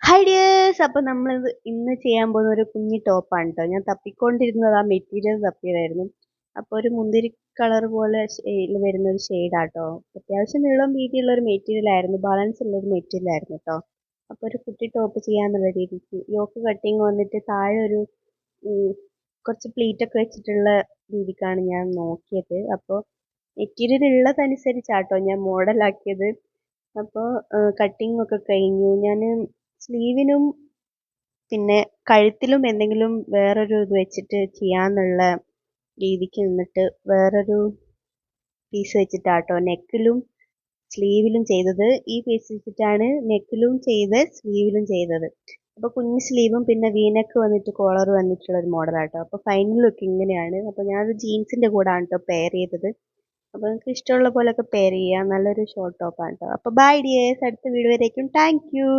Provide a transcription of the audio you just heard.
Hi dears, അപ്പോൾ നമ്മൾ ഇന്ന് ചെയ്യാൻ പോകുന്ന ഒരു കുഞ്ഞി ടോപ്പാണ് കേട്ടോ. ഞാൻ തപ്പിക്കൊണ്ടിരുന്നത് ആ മെറ്റീരിയൽ തപ്പിയതായിരുന്നു. അപ്പോൾ ഒരു മുന്തിരി കളർ പോലെ വരുന്ന ഒരു ഷെയ്ഡാട്ടോ. അത്യാവശ്യം നീളം വീതിയുള്ള ഒരു മെറ്റീരിയൽ ആയിരുന്നു, ബാലൻസ് ഉള്ള ഒരു മെറ്റീരിയൽ ആയിരുന്നു കേട്ടോ. അപ്പോൾ ഒരു കുട്ടി ടോപ്പ് ചെയ്യാന്നുള്ള രീതിക്ക് യോക്ക് കട്ടിങ് വന്നിട്ട് താഴെ ഒരു ഉം, കുറച്ച് പ്ലീറ്റ് ഒക്കെ വെച്ചിട്ടുള്ള രീതിക്കാണ് ഞാൻ നോക്കിയത്. അപ്പോൾ മെറ്റീരിയൽ ഉള്ളതനുസരിച്ചാട്ടോ ഞാൻ മോഡലാക്കിയത്. അപ്പോൾ കട്ടിങ് ഒക്കെ കഴിഞ്ഞു. ഞാൻ സ്ലീവിനും പിന്നെ കഴുത്തിലും എന്തെങ്കിലും വേറൊരു ഇത് വെച്ചിട്ട് ചെയ്യാന്നുള്ള രീതിക്ക് നിന്നിട്ട് വേറൊരു പീസ് വെച്ചിട്ടാട്ടോ നെക്കിലും സ്ലീവിലും ചെയ്തത്. ഈ പീസ് വെച്ചിട്ടാണ് നെക്കിലും ചെയ്ത് സ്ലീവിലും ചെയ്തത്. അപ്പോൾ കുഞ്ഞ് സ്ലീവും പിന്നെ വീനെക്ക് വന്നിട്ട് കോളർ വന്നിട്ടുള്ള ഒരു മോഡലാട്ടോ. അപ്പോൾ ഫൈനൽ ലുക്ക് ഇങ്ങനെയാണ്. അപ്പോൾ ഞാനത് ജീൻസിൻ്റെ കൂടാണ് കേട്ടോ പെയർ ചെയ്തത്. അപ്പോൾ നിങ്ങൾക്ക് ഇഷ്ടമുള്ള പോലെയൊക്കെ പെയർ ചെയ്യാം. നല്ലൊരു ഷോർട്ട് ടോപ്പാണ് കേട്ടോ. അപ്പോൾ ബൈ ഡിയേഴ്സ്, അടുത്ത വീഡിയോ വരേക്കും താങ്ക് യു.